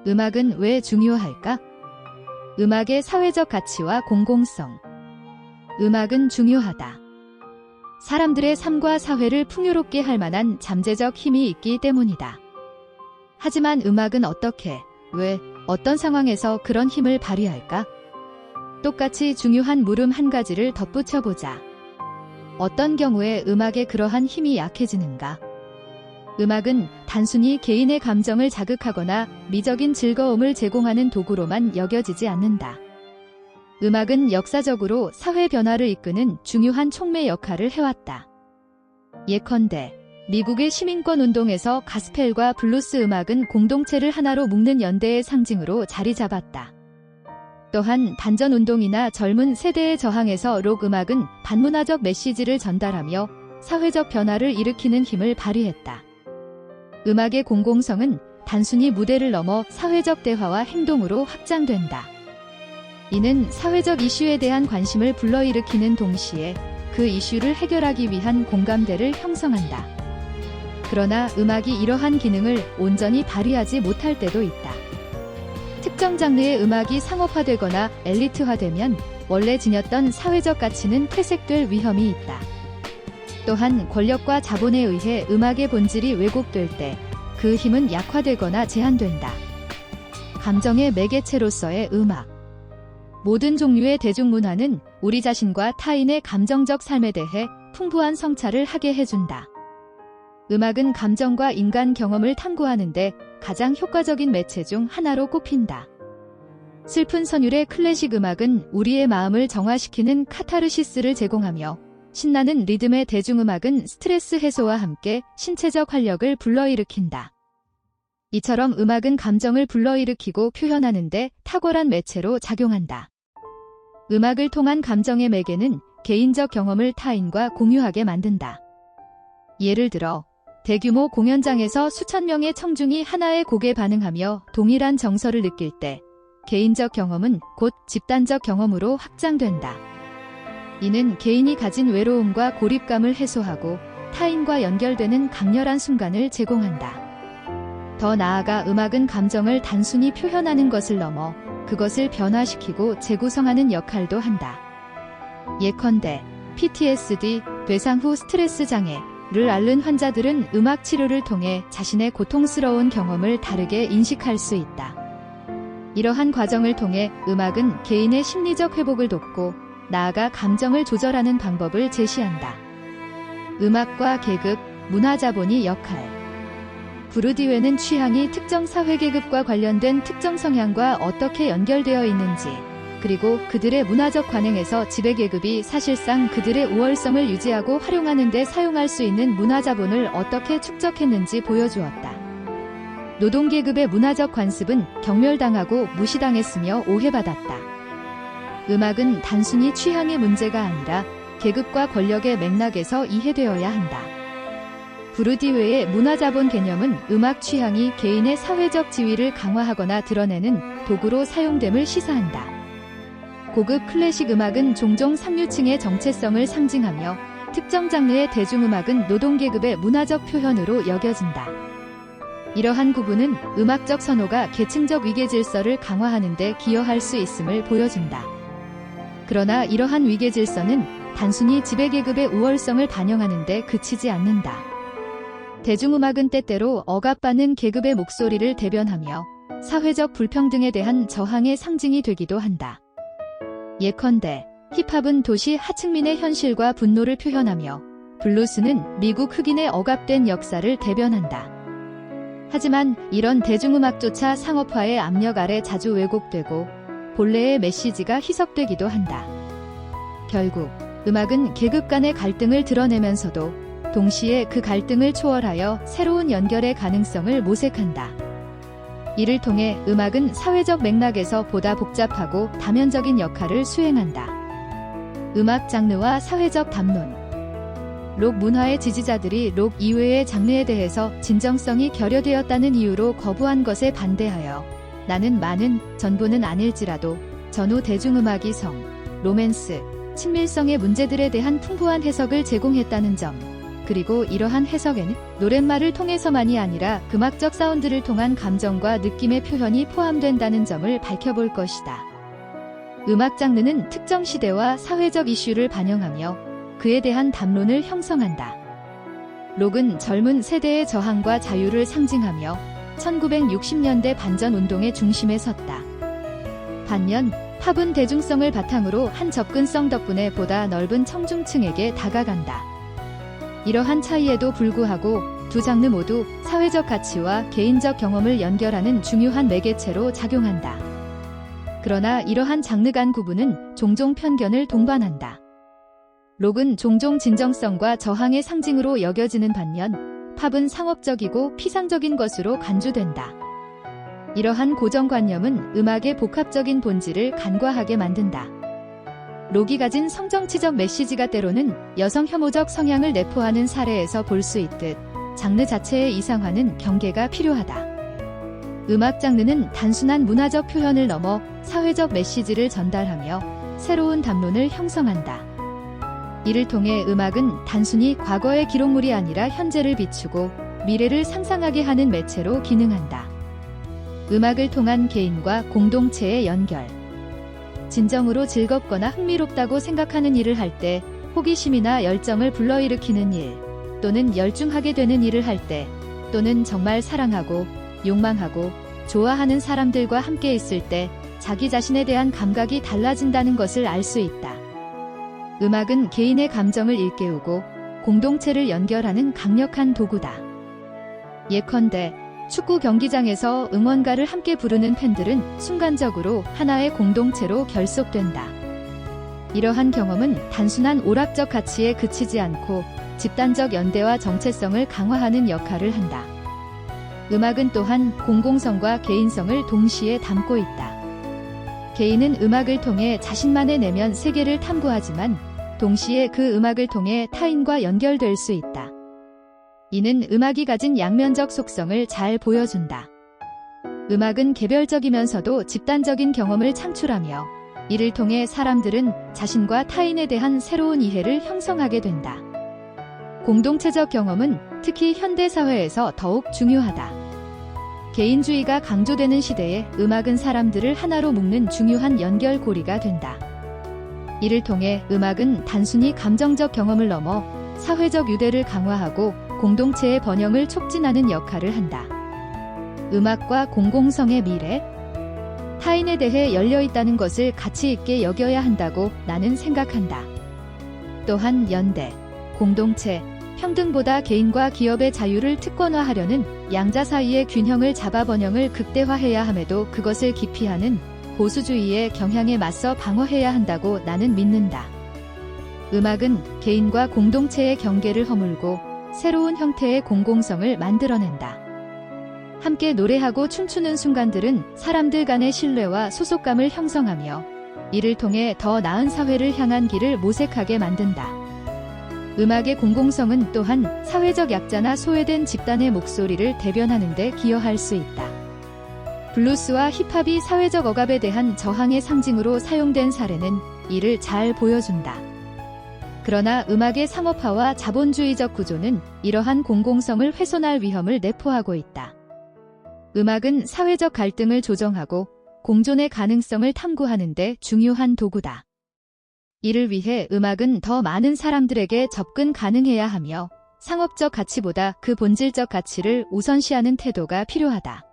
음악은 왜 중요할까? 음악의 사회적 가치와 공공성. 음악은 중요하다. 사람들의 삶과 사회를 풍요롭게 할 만한 잠재적 힘이 있기 때문이다. 하지만 음악은 어떻게, 왜, 어떤 상황에서 그런 힘을 발휘할까? 똑같이 중요한 물음 한 가지를 덧붙여보자. 어떤 경우에 음악의 그러한 힘이 약해지는가? 음악은 단순히 개인의 감정을 자극하거나 미적인 즐거움을 제공하는 도구로만 여겨지지 않는다. 음악은 역사적으로 사회 변화를 이끄는 중요한 촉매 역할을 해왔다. 예컨대 미국의 시민권 운동에서 가스펠과 블루스 음악은 공동체를 하나로 묶는 연대의 상징으로 자리 잡았다. 또한 반전운동이나 젊은 세대의 저항에서 록 음악은 반문화적 메시지를 전달하며 사회적 변화를 일으키는 힘을 발휘했다. 음악의 공공성은 단순히 무대를 넘어 사회적 대화와 행동으로 확장된다. 이는 사회적 이슈에 대한 관심을 불러일으키는 동시에 그 이슈를 해결하기 위한 공감대를 형성한다. 그러나 음악이 이러한 기능을 온전히 발휘하지 못할 때도 있다. 특정 장르의 음악이 상업화되거나 엘리트화되면 원래 지녔던 사회적 가치는 퇴색될 위험이 있다. 또한 권력과 자본에 의해 음악의 본질이 왜곡될 때 그 힘은 약화되거나 제한된다. 감정의 매개체로서의 음악. 모든 종류의 대중문화는 우리 자신과 타인의 감정적 삶에 대해 풍부한 성찰을 하게 해준다. 음악은 감정과 인간 경험을 탐구하는데 가장 효과적인 매체 중 하나로 꼽힌다. 슬픈 선율의 클래식 음악은 우리의 마음을 정화시키는 카타르시스를 제공하며 신나는 리듬의 대중음악은 스트레스 해소와 함께 신체적 활력을 불러일으킨다. 이처럼 음악은 감정을 불러일으키고 표현하는데 탁월한 매체로 작용한다. 음악을 통한 감정의 매개는 개인적 경험을 타인과 공유하게 만든다. 예를 들어 대규모 공연장에서 수천 명의 청중이 하나의 곡에 반응하며 동일한 정서를 느낄 때 개인적 경험은 곧 집단적 경험으로 확장된다. 이는 개인이 가진 외로움과 고립감을 해소하고 타인과 연결되는 강렬한 순간을 제공한다. 더 나아가 음악은 감정을 단순히 표현하는 것을 넘어 그것을 변화시키고 재구성하는 역할도 한다. 예컨대 PTSD, 배상 후 스트레스 장애를 앓는 환자들은 음악 치료를 통해 자신의 고통스러운 경험을 다르게 인식할 수 있다. 이러한 과정을 통해 음악은 개인의 심리적 회복을 돕고 나아가 감정을 조절하는 방법을 제시한다. 음악과 계급, 문화자본의 역할. 부르디웨는 취향이 특정 사회계급과 관련된 특정 성향과 어떻게 연결되어 있는지, 그리고 그들의 문화적 관행에서 지배계급이 사실상 그들의 우월성을 유지하고 활용하는 데 사용할 수 있는 문화자본을 어떻게 축적했는지 보여주었다. 노동계급의 문화적 관습은 경멸당하고 무시당했으며 오해받았다. 음악은 단순히 취향의 문제가 아니라 계급과 권력의 맥락에서 이해되어야 한다. 부르디웨의 문화자본 개념은 음악 취향이 개인의 사회적 지위를 강화하거나 드러내는 도구로 사용됨을 시사한다. 고급 클래식 음악은 종종 상류층의 정체성을 상징하며 특정 장르의 대중음악은 노동계급의 문화적 표현으로 여겨진다. 이러한 구분은 음악적 선호가 계층적 위계질서를 강화하는 데 기여할 수 있음을 보여준다. 그러나 이러한 위계질서는 단순히 지배계급의 우월성을 반영하는 데 그치지 않는다. 대중음악은 때때로 억압받는 계급의 목소리를 대변하며 사회적 불평등에 대한 저항의 상징이 되기도 한다. 예컨대 힙합은 도시 하층민의 현실과 분노를 표현하며 블루스는 미국 흑인의 억압된 역사를 대변한다. 하지만 이런 대중음악조차 상업화의 압력 아래 자주 왜곡되고 본래의 메시지가 희석되기도 한다. 결국 음악은 계급 간의 갈등을 드러내면서도 동시에 그 갈등을 초월하여 새로운 연결의 가능성을 모색한다. 이를 통해 음악은 사회적 맥락에서 보다 복잡하고 다면적인 역할을 수행한다. 음악 장르와 사회적 담론. 록 문화의 지지자들이 록 이외의 장르에 대해서 진정성이 결여되었다는 이유로 거부한 것에 반대하여 나는 많은, 전부는 아닐지라도 전후 대중음악이 성, 로맨스, 친밀성의 문제들에 대한 풍부한 해석을 제공했다는 점, 그리고 이러한 해석에는 노랫말을 통해서만이 아니라 음악적 사운드를 통한 감정과 느낌의 표현이 포함된다는 점을 밝혀볼 것이다. 음악 장르는 특정 시대와 사회적 이슈를 반영하며 그에 대한 담론을 형성한다. 록은 젊은 세대의 저항과 자유를 상징하며 1960년대 반전 운동의 중심에 섰다. 반면 팝은 대중성을 바탕으로 한 접근성 덕분에 보다 넓은 청중층에게 다가간다. 이러한 차이에도 불구하고 두 장르 모두 사회적 가치와 개인적 경험을 연결하는 중요한 매개체로 작용한다. 그러나 이러한 장르 간 구분은 종종 편견을 동반한다. 록은 종종 진정성과 저항의 상징으로 여겨지는 반면 팝은 상업적이고 피상적인 것으로 간주된다. 이러한 고정관념은 음악의 복합적인 본질을 간과하게 만든다. 록이 가진 성정치적 메시지가 때로는 여성 혐오적 성향을 내포하는 사례에서 볼 수 있듯 장르 자체의 이상화는 경계가 필요하다. 음악 장르는 단순한 문화적 표현을 넘어 사회적 메시지를 전달하며 새로운 담론을 형성한다. 이를 통해 음악은 단순히 과거의 기록물이 아니라 현재를 비추고 미래를 상상하게 하는 매체로 기능한다. 음악을 통한 개인과 공동체의 연결. 진정으로 즐겁거나 흥미롭다고 생각하는 일을 할 때, 호기심이나 열정을 불러일으키는 일, 또는 열중하게 되는 일을 할 때, 또는 정말 사랑하고, 욕망하고, 좋아하는 사람들과 함께 있을 때, 자기 자신에 대한 감각이 달라진다는 것을 알 수 있다. 음악은 개인의 감정을 일깨우고, 공동체를 연결하는 강력한 도구다. 예컨대, 축구 경기장에서 응원가를 함께 부르는 팬들은 순간적으로 하나의 공동체로 결속된다. 이러한 경험은 단순한 오락적 가치에 그치지 않고 집단적 연대와 정체성을 강화하는 역할을 한다. 음악은 또한 공공성과 개인성을 동시에 담고 있다. 개인은 음악을 통해 자신만의 내면 세계를 탐구하지만 동시에 그 음악을 통해 타인과 연결될 수 있다. 이는 음악이 가진 양면적 속성을 잘 보여준다. 음악은 개별적이면서도 집단적인 경험을 창출하며 이를 통해 사람들은 자신과 타인에 대한 새로운 이해를 형성하게 된다. 공동체적 경험은 특히 현대사회에서 더욱 중요하다. 개인주의가 강조되는 시대에 음악은 사람들을 하나로 묶는 중요한 연결고리가 된다. 이를 통해 음악은 단순히 감정적 경험을 넘어 사회적 유대를 강화하고 공동체의 번영을 촉진하는 역할을 한다. 음악과 공공성의 미래? 타인에 대해 열려있다는 것을 가치 있게 여겨야 한다고 나는 생각한다. 또한 연대, 공동체, 평등보다 개인과 기업의 자유를 특권화하려는 양자 사이의 균형을 잡아 번영을 극대화해야 함에도 그것을 기피하는 보수주의의 경향에 맞서 방어해야 한다고 나는 믿는다. 음악은 개인과 공동체의 경계를 허물고 새로운 형태의 공공성을 만들어낸다. 함께 노래하고 춤추는 순간들은 사람들 간의 신뢰와 소속감을 형성하며 이를 통해 더 나은 사회를 향한 길을 모색하게 만든다. 음악의 공공성은 또한 사회적 약자나 소외된 집단의 목소리를 대변하는 데 기여할 수 있다. 블루스와 힙합이 사회적 억압에 대한 저항의 상징으로 사용된 사례는 이를 잘 보여준다. 그러나 음악의 상업화와 자본주의적 구조는 이러한 공공성을 훼손할 위험을 내포하고 있다. 음악은 사회적 갈등을 조정하고 공존의 가능성을 탐구하는 데 중요한 도구다. 이를 위해 음악은 더 많은 사람들에게 접근 가능해야 하며 상업적 가치보다 그 본질적 가치를 우선시하는 태도가 필요하다.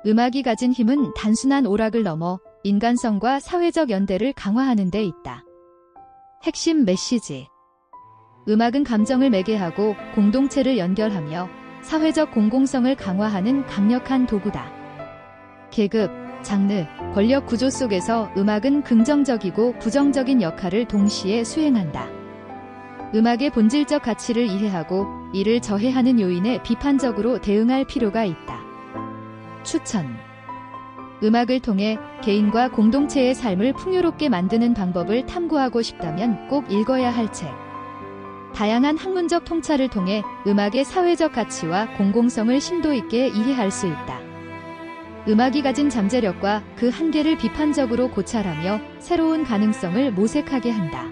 음악이 가진 힘은 단순한 오락을 넘어 인간성과 사회적 연대를 강화하는 데 있다. 핵심 메시지. 음악은 감정을 매개하고 공동체를 연결하며 사회적 공공성을 강화하는 강력한 도구다. 계급, 장르, 권력 구조 속에서 음악은 긍정적이고 부정적인 역할을 동시에 수행한다. 음악의 본질적 가치를 이해하고 이를 저해하는 요인에 비판적으로 대응할 필요가 있다. 추천. 음악을 통해 개인과 공동체의 삶을 풍요롭게 만드는 방법을 탐구하고 싶다면 꼭 읽어야 할 책. 다양한 학문적 통찰을 통해 음악의 사회적 가치와 공공성을 심도 있게 이해할 수 있다. 음악이 가진 잠재력과 그 한계를 비판적으로 고찰하며 새로운 가능성을 모색하게 한다.